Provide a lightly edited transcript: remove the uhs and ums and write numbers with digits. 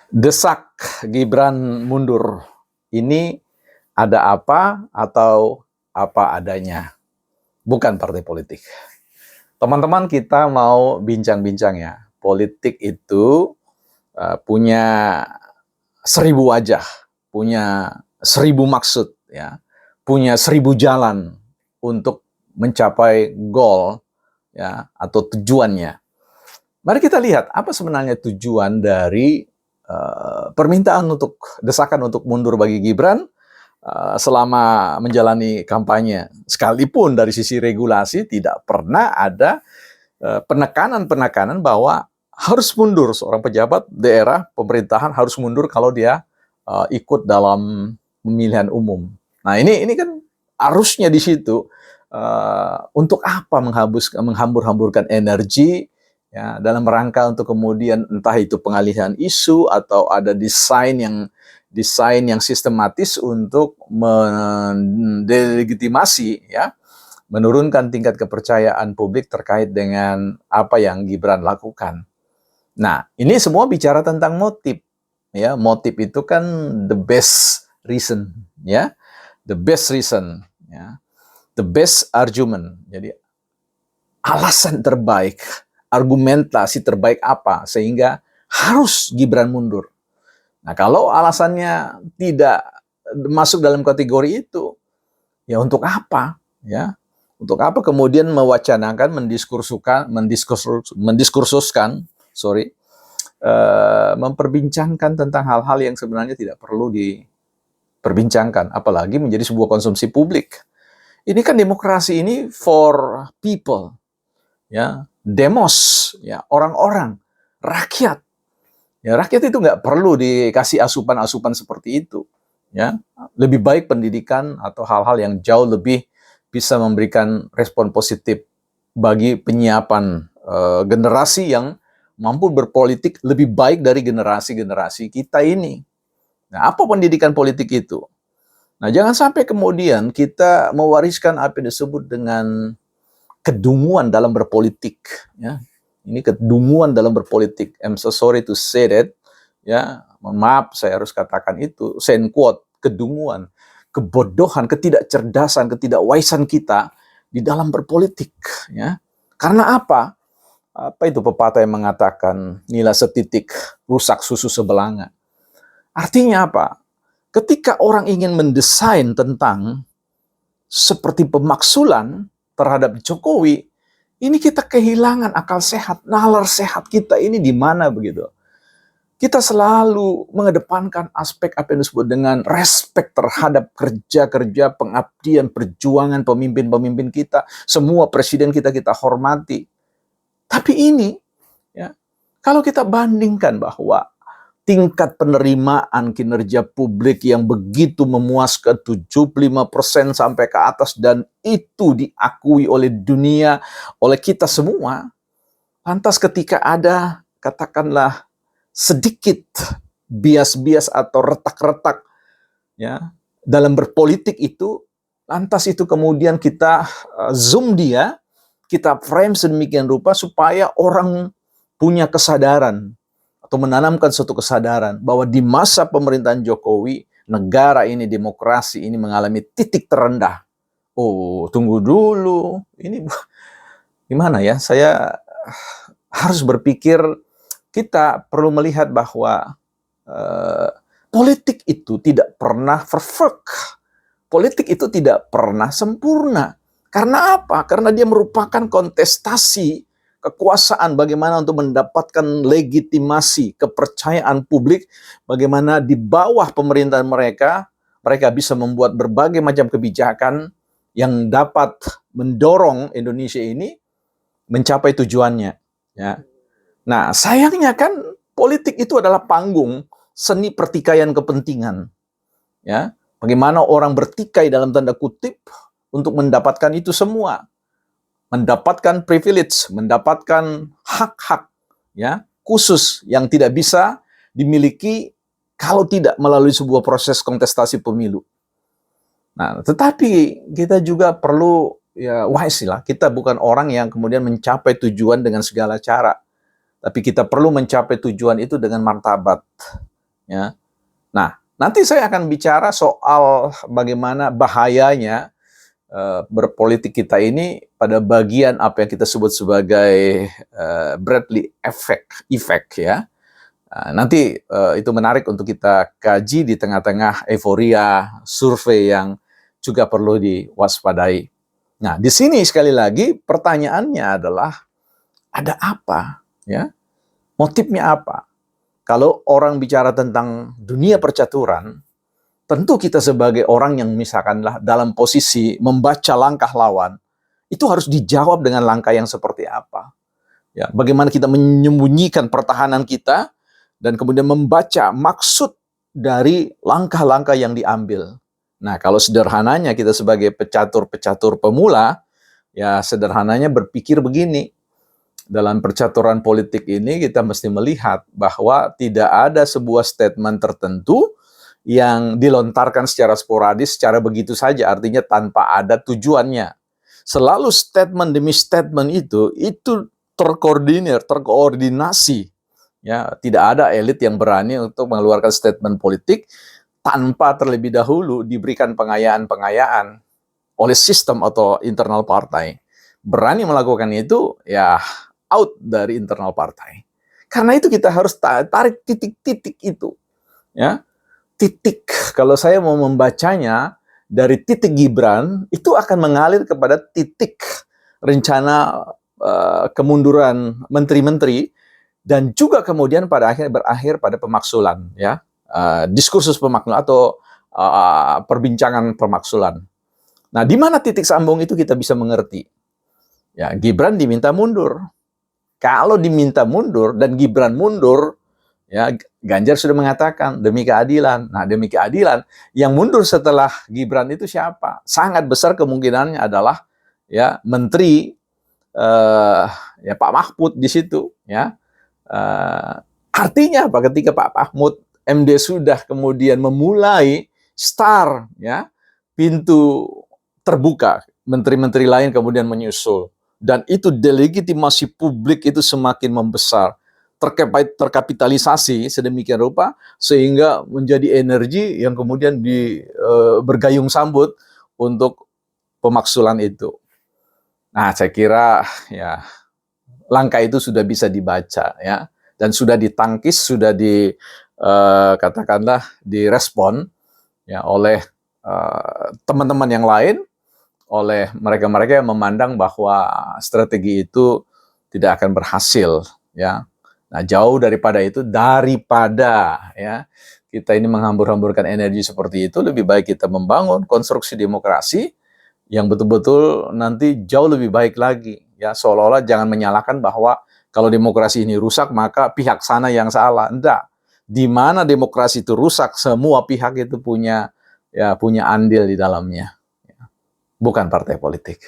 Desak Gibran mundur. Ini ada apa atau apa adanya? Bukan partai politik. Teman-teman, kita mau bincang-bincang ya. Politik itu punya 1000 wajah, punya 1000 maksud, ya, punya 1000 jalan untuk mencapai goal, ya, atau tujuannya. Mari kita lihat apa sebenarnya tujuan dari permintaan untuk desakan untuk mundur bagi Gibran selama menjalani kampanye. Sekalipun dari sisi regulasi tidak pernah ada penekanan-penekanan bahwa harus mundur seorang pejabat daerah pemerintahan, harus mundur kalau dia ikut dalam pemilihan umum. Nah, ini kan arusnya di situ. Untuk apa menghambur-hamburkan energi ya dalam rangka untuk kemudian entah itu pengalihan isu atau ada desain yang sistematis untuk mendelegitimasi, ya, menurunkan tingkat kepercayaan publik terkait dengan apa yang Gibran lakukan. Nah, ini semua bicara tentang motif, ya. Motif itu kan the best reason, ya, the best reason, ya, the best argument. Jadi alasan terbaik, argumentasi terbaik apa sehingga harus Gibran mundur. Nah, kalau alasannya tidak masuk dalam kategori itu, ya untuk apa? Ya, untuk apa kemudian mewacanakan, mendiskursuskan, memperbincangkan tentang hal-hal yang sebenarnya tidak perlu diperbincangkan, apalagi menjadi sebuah konsumsi publik. Ini kan demokrasi ini for people, ya, demos, ya, orang-orang, rakyat. Ya, rakyat itu nggak perlu dikasih asupan-asupan seperti itu. Ya, lebih baik pendidikan atau hal-hal yang jauh lebih bisa memberikan respon positif bagi penyiapan generasi yang mampu berpolitik lebih baik dari generasi-generasi kita ini. Nah, apa pendidikan politik itu? Nah, jangan sampai kemudian kita mewariskan apa yang disebut dengan kedunguan dalam berpolitik. Ya, ini kedunguan dalam berpolitik. I'm so sorry to say that. Ya, mohon maaf saya harus katakan itu. Saya quote, kedunguan, kebodohan, ketidakcerdasan, ketidakwaisan kita di dalam berpolitik. Ya, karena apa? Apa itu pepatah yang mengatakan nila setitik rusak susu sebelanga? Artinya apa? Ketika orang ingin mendesain tentang seperti pemaksulan terhadap Jokowi, ini kita kehilangan akal sehat, nalar sehat kita ini di mana begitu. Kita selalu mengedepankan aspek apa yang disebut dengan respek terhadap kerja-kerja, pengabdian, perjuangan pemimpin-pemimpin kita. Semua presiden kita hormati. Tapi ini, ya, kalau kita bandingkan bahwa tingkat penerimaan kinerja publik yang begitu memuaskan 75% sampai ke atas dan itu diakui oleh dunia, oleh kita semua. Lantas ketika ada katakanlah sedikit bias-bias atau retak-retak, ya, dalam berpolitik itu, lantas itu kemudian kita zoom dia, kita frame sedemikian rupa supaya orang punya kesadaran atau menanamkan suatu kesadaran bahwa di masa pemerintahan Jokowi, negara ini, demokrasi ini mengalami titik terendah. Oh, tunggu dulu. Ini gimana ya? Saya harus berpikir kita perlu melihat bahwa politik itu tidak pernah perfect. Politik itu tidak pernah sempurna. Karena apa? Karena dia merupakan kontestasi kekuasaan, bagaimana untuk mendapatkan legitimasi, kepercayaan publik, bagaimana di bawah pemerintahan mereka bisa membuat berbagai macam kebijakan yang dapat mendorong Indonesia ini mencapai tujuannya. Ya. Nah, sayangnya kan politik itu adalah panggung seni pertikaian kepentingan. Ya, bagaimana orang bertikai dalam tanda kutip untuk mendapatkan itu semua. Mendapatkan privilege, mendapatkan hak-hak, ya, khusus yang tidak bisa dimiliki kalau tidak melalui sebuah proses kontestasi pemilu. Nah, tetapi kita juga perlu, ya, wise lah. Kita bukan orang yang kemudian mencapai tujuan dengan segala cara. Tapi kita perlu mencapai tujuan itu dengan martabat. Ya. Nah, nanti saya akan bicara soal bagaimana bahayanya berpolitik kita ini pada bagian apa yang kita sebut sebagai Bradley effect ya. Nanti itu menarik untuk kita kaji di tengah-tengah euforia survei yang juga perlu diwaspadai. Nah, di sini sekali lagi pertanyaannya adalah ada apa? Ya, motifnya apa? Kalau orang bicara tentang dunia percaturan, tentu kita sebagai orang yang misalkanlah dalam posisi membaca langkah lawan, itu harus dijawab dengan langkah yang seperti apa. Ya, bagaimana kita menyembunyikan pertahanan kita dan kemudian membaca maksud dari langkah-langkah yang diambil. Nah, kalau sederhananya kita sebagai pecatur-pecatur pemula, ya sederhananya berpikir begini, dalam percaturan politik ini kita mesti melihat bahwa tidak ada sebuah statement tertentu yang dilontarkan secara sporadis, secara begitu saja, artinya tanpa ada tujuannya. Selalu statement demi statement itu terkoordinasi. Ya, tidak ada elit yang berani untuk mengeluarkan statement politik tanpa terlebih dahulu diberikan pengayaan-pengayaan oleh sistem atau internal partai. Berani melakukan itu, ya out dari internal partai. Karena itu kita harus tarik titik-titik itu. Ya, titik, kalau saya mau membacanya dari titik Gibran, itu akan mengalir kepada titik rencana kemunduran menteri-menteri dan juga kemudian pada akhirnya berakhir pada pemaksulan, ya, diskursus pemaksulan atau perbincangan pemaksulan. Nah, di mana titik sambung itu kita bisa mengerti. Ya, Gibran diminta mundur. Kalau diminta mundur dan Gibran mundur, ya Ganjar sudah mengatakan demi keadilan. Nah, demi keadilan, yang mundur setelah Gibran itu siapa? Sangat besar kemungkinannya adalah ya menteri ya Pak Mahfud di situ. Ya, artinya apa? Ketika Pak Mahfud MD sudah kemudian memulai start, ya pintu terbuka, menteri-menteri lain kemudian menyusul. Dan itu delegitimasi publik itu semakin membesar, terkapitalisasi sedemikian rupa sehingga menjadi energi yang kemudian bergayung sambut untuk pemaksulan itu. Nah, saya kira ya langkah itu sudah bisa dibaca ya dan sudah ditangkis, sudah katakanlah direspon ya oleh teman-teman yang lain, oleh mereka-mereka yang memandang bahwa strategi itu tidak akan berhasil, ya. Nah, jauh daripada itu, ya kita ini menghambur-hamburkan energi seperti itu, lebih baik kita membangun konstruksi demokrasi yang betul-betul nanti jauh lebih baik lagi, ya. Seolah-olah jangan menyalahkan bahwa kalau demokrasi ini rusak maka pihak sana yang salah. Enggak. Di mana demokrasi itu rusak, semua pihak itu punya andil di dalamnya. Bukan partai politik.